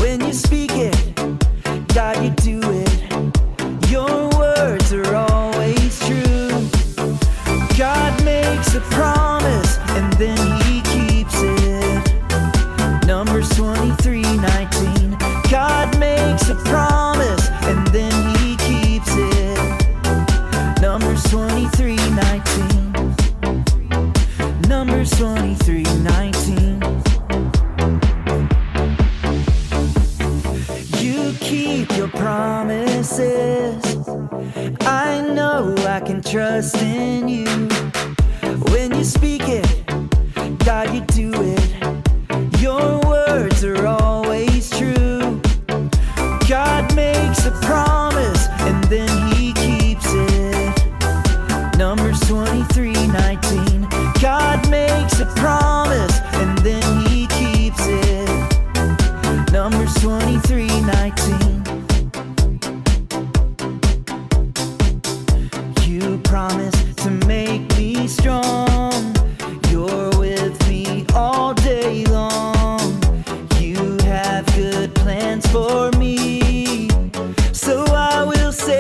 When you speak it, God, you do it. Your words are always true. God makes a promise and then he keeps it. Numbers 23:19. God makes a promise and then he keeps it. Numbers 23:19. Numbers 23:19. You keep your promises. I know I can trust in you. When you speak it, God, you do it. Your words are always true. God makes a promise and then he keeps it. Numbers 23:19. God makes a promise and then he keeps it. Numbers 23:19. You promise to make me strong. You're with me all day long. You have good plans for me, so I will sing.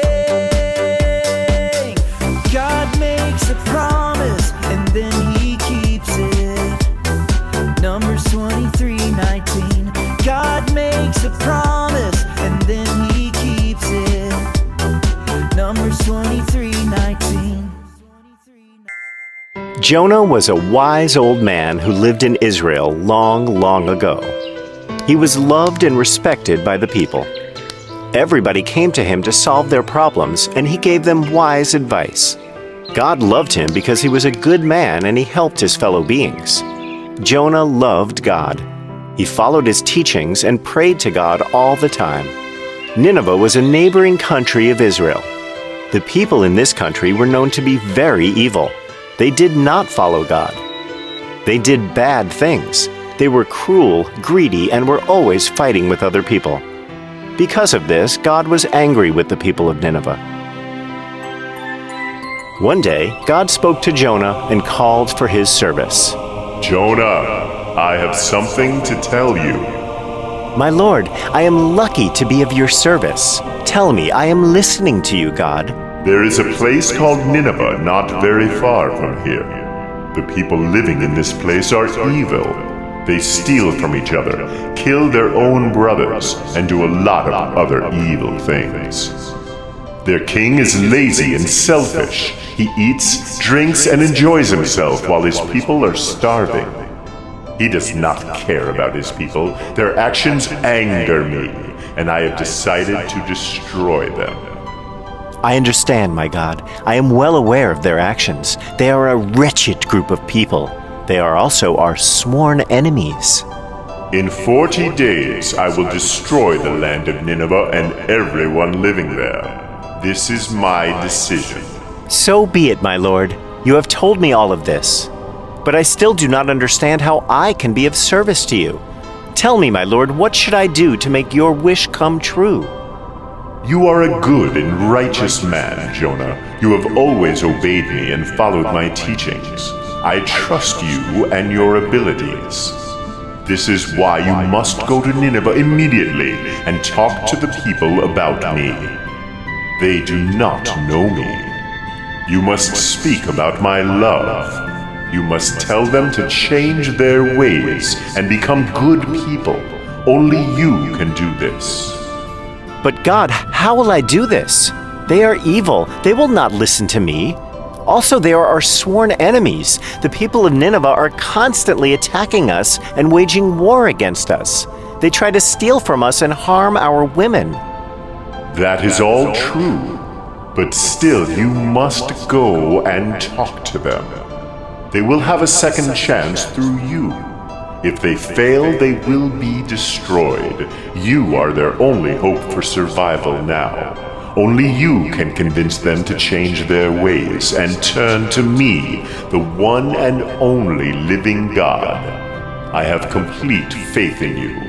God makes a promise and then he keeps it. Numbers 23:19. God makes a promise and then he keeps it. Numbers 23:19. Jonah was a wise old man who lived in Israel long, long ago. He was loved and respected by the people. Everybody came to him to solve their problems, and he gave them wise advice. God loved him because he was a good man and he helped his fellow beings. Jonah loved God. He followed his teachings and prayed to God all the time. Nineveh was a neighboring country of Israel. The people in this country were known to be very evil. They did not follow God. They did bad things. They were cruel, greedy, and were always fighting with other people. Because of this, God was angry with the people of Nineveh. One day, God spoke to Jonah and called for his service. Jonah, I have something to tell you. My Lord, I am lucky to be of your service. Tell me, I am listening to you, God. There is a place called Nineveh not very far from here. The people living in this place are evil. They steal from each other, kill their own brothers, and do a lot of other evil things. Their king is lazy and selfish. He eats, drinks, and enjoys himself while his people are starving. He does not care about his people. Their actions anger me, and I have decided to destroy them. I understand, my God. I am well aware of their actions. They are a wretched group of people. They are also our sworn enemies. In 40 days I will destroy the land of Nineveh and everyone living there. This is my decision. So be it, my Lord. You have told me all of this. But I still do not understand how I can be of service to you. Tell me, my Lord, what should I do to make your wish come true? You are a good and righteous man, Jonah. You have always obeyed me and followed my teachings. I trust you and your abilities. This is why you must go to Nineveh immediately and talk to the people about me. They do not know me. You must speak about my love. You must tell them to change their ways and become good people. Only you can do this. But God, how will I do this? They are evil. They will not listen to me. Also, they are our sworn enemies. The people of Nineveh are constantly attacking us and waging war against us. They try to steal from us and harm our women. That is all true, but still you must go and talk to them. They will have a second chance through you. If they fail, they will be destroyed. You are their only hope for survival now. Only you can convince them to change their ways and turn to me, the one and only living God. I have complete faith in you.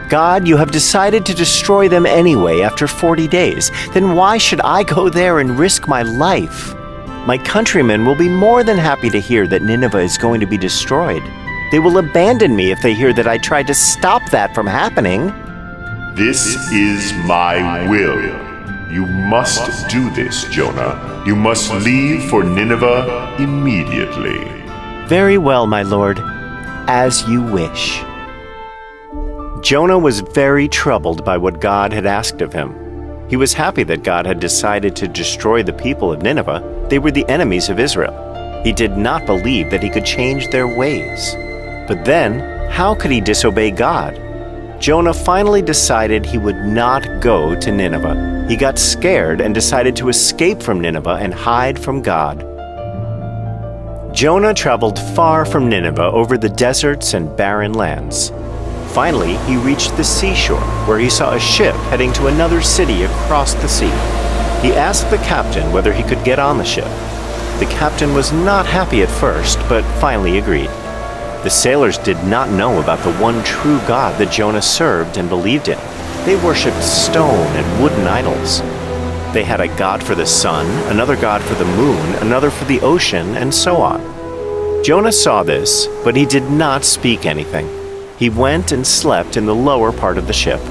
God, you have decided to destroy them anyway after 40 days. Then why should I go there and risk my life? My countrymen will be more than happy to hear that Nineveh is going to be destroyed. They will abandon me if they hear that I tried to stop that from happening. This is my will. You must do this, Jonah. You must leave for Nineveh immediately. Very well, my lord. As you wish. Jonah was very troubled by what God had asked of him. He was happy that God had decided to destroy the people of Nineveh. They were the enemies of Israel. He did not believe that he could change their ways. But then, how could he disobey God? Jonah finally decided he would not go to Nineveh. He got scared and decided to escape from Nineveh and hide from God. Jonah traveled far from Nineveh over the deserts and barren lands. Finally, he reached the seashore, where he saw a ship heading to another city across the sea. He asked the captain whether he could get on the ship. The captain was not happy at first, but finally agreed. The sailors did not know about the one true God that Jonah served and believed in. They worshipped stone and wooden idols. They had a god for the sun, another god for the moon, another for the ocean, and so on. Jonah saw this, but he did not speak anything. He went and slept in the lower part of the ship.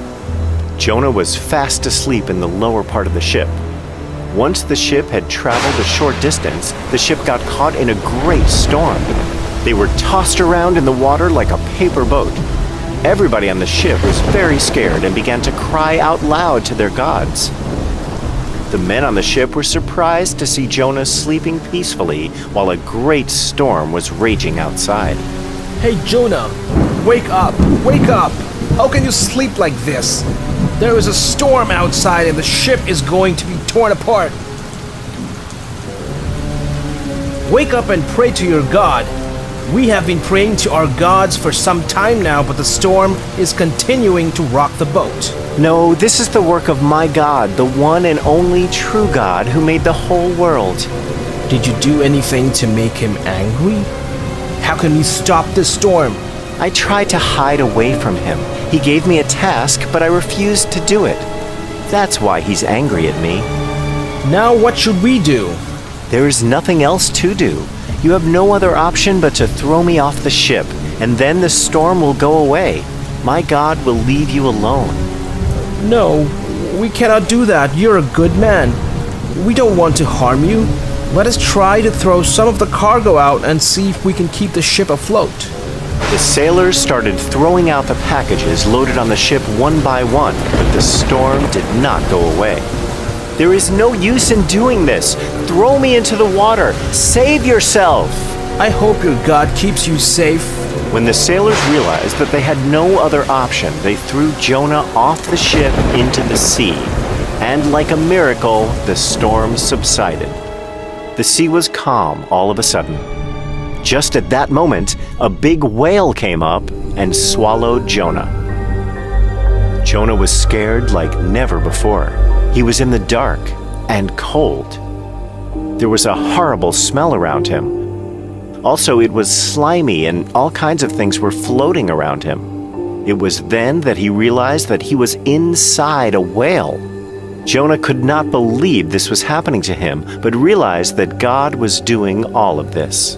Jonah was fast asleep in the lower part of the ship. Once the ship had traveled a short distance, the ship got caught in a great storm. They were tossed around in the water like a paper boat. Everybody on the ship was very scared and began to cry out loud to their gods. The men on the ship were surprised to see Jonah sleeping peacefully while a great storm was raging outside. Hey Jonah, wake up! Wake up! How can you sleep like this? There is a storm outside and the ship is going to be torn apart. Wake up and pray to your God. We have been praying to our gods for some time now, but the storm is continuing to rock the boat. No, this is the work of my God, the one and only true God who made the whole world. Did you do anything to make him angry? How can we stop this storm? I tried to hide away from him. He gave me a task, but I refused to do it. That's why he's angry at me. Now what should we do? There is nothing else to do. You have no other option but to throw me off the ship, and then the storm will go away. My God will leave you alone. No, we cannot do that. You're a good man. We don't want to harm you. Let us try to throw some of the cargo out and see if we can keep the ship afloat. The sailors started throwing out the packages loaded on the ship one by one, but the storm did not go away. There is no use in doing this. Throw me into the water. Save yourself. I hope your God keeps you safe. When the sailors realized that they had no other option, they threw Jonah off the ship into the sea. And like a miracle, the storm subsided. The sea was calm all of a sudden. Just at that moment, a big whale came up and swallowed Jonah. Jonah was scared like never before. He was in the dark and cold. There was a horrible smell around him. Also, it was slimy and all kinds of things were floating around him. It was then that he realized that he was inside a whale. Jonah could not believe this was happening to him, but realized that God was doing all of this.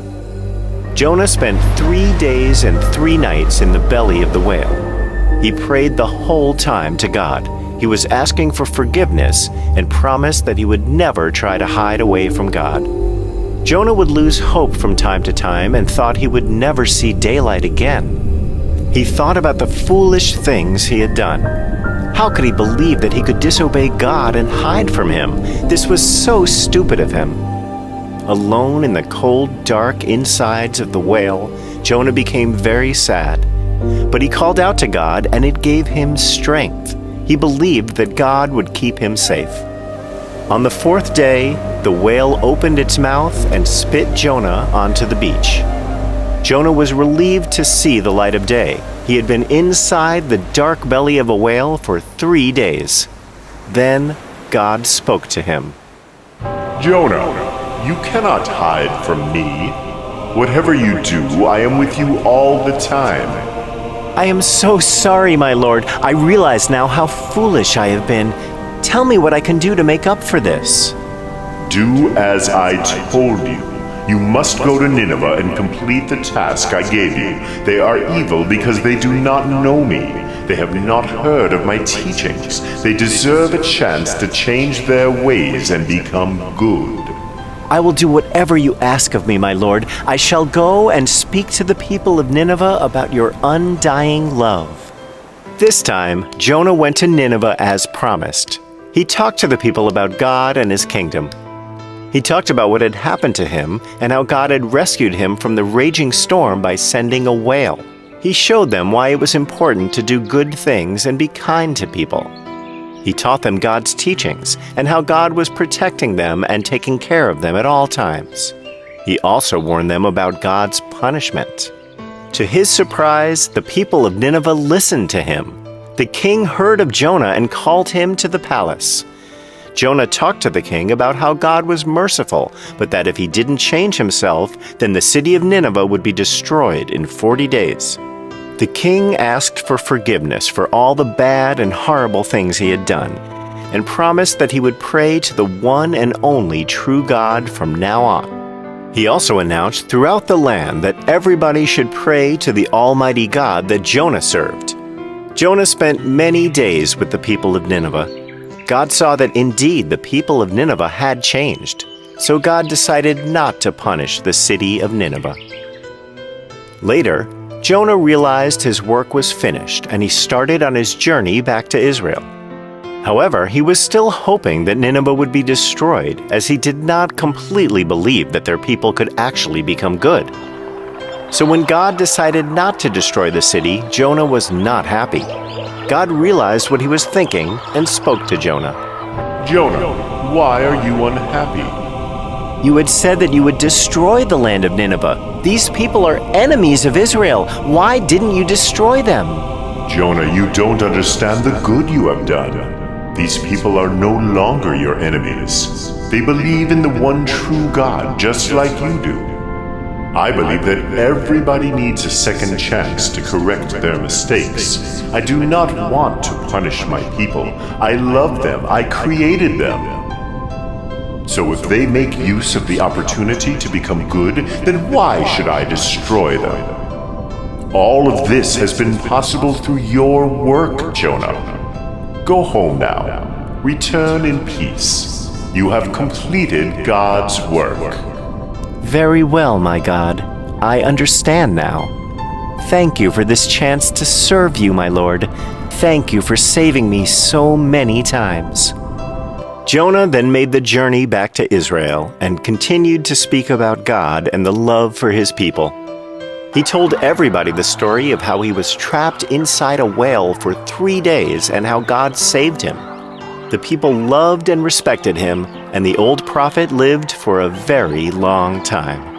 Jonah spent 3 days and 3 nights in the belly of the whale. He prayed the whole time to God. He was asking for forgiveness and promised that he would never try to hide away from God. Jonah would lose hope from time to time and thought he would never see daylight again. He thought about the foolish things he had done. How could he believe that he could disobey God and hide from him? This was so stupid of him. Alone in the cold, dark insides of the whale, Jonah became very sad. But he called out to God, and it gave him strength. He believed that God would keep him safe. On the 4th day, the whale opened its mouth and spit Jonah onto the beach. Jonah was relieved to see the light of day. He had been inside the dark belly of a whale for 3 days. Then God spoke to him. Jonah, you cannot hide from me. Whatever you do, I am with you all the time. I am so sorry, my lord. I realize now how foolish I have been. Tell me what I can do to make up for this. Do as I told you. You must go to Nineveh and complete the task I gave you. They are evil because they do not know me. They have not heard of my teachings. They deserve a chance to change their ways and become good. I will do whatever you ask of me, my lord. I shall go and speak to the people of Nineveh about your undying love. This time, Jonah went to Nineveh as promised. He talked to the people about God and his kingdom. He talked about what had happened to him and how God had rescued him from the raging storm by sending a whale. He showed them why it was important to do good things and be kind to people. He taught them God's teachings and how God was protecting them and taking care of them at all times. He also warned them about God's punishment. To his surprise, the people of Nineveh listened to him. The king heard of Jonah and called him to the palace. Jonah talked to the king about how God was merciful, but that if he didn't change himself, then the city of Nineveh would be destroyed in 40 days. The king asked for forgiveness for all the bad and horrible things he had done, and promised that he would pray to the one and only true God from now on. He also announced throughout the land that everybody should pray to the Almighty God that Jonah served. Jonah spent many days with the people of Nineveh. God saw that indeed the people of Nineveh had changed, so God decided not to punish the city of Nineveh. Later, Jonah realized his work was finished and he started on his journey back to Israel. However, he was still hoping that Nineveh would be destroyed, as he did not completely believe that their people could actually become good. So when God decided not to destroy the city, Jonah was not happy. God realized what he was thinking and spoke to Jonah. Jonah, why are you unhappy? You had said that you would destroy the land of Nineveh. These people are enemies of Israel. Why didn't you destroy them? Jonah, you don't understand the good you have done. These people are no longer your enemies. They believe in the one true God, just like you do. I believe that everybody needs a second chance to correct their mistakes. I do not want to punish my people. I love them. I created them. So if they make use of the opportunity to become good, then why should I destroy them? All of this has been possible through your work, Jonah. Go home now. Return in peace. You have completed God's work. Very well, my God. I understand now. Thank you for this chance to serve you, my Lord. Thank you for saving me so many times. Jonah then made the journey back to Israel and continued to speak about God and the love for his people. He told everybody the story of how he was trapped inside a whale for 3 days and how God saved him. The people loved and respected him, and the old prophet lived for a very long time.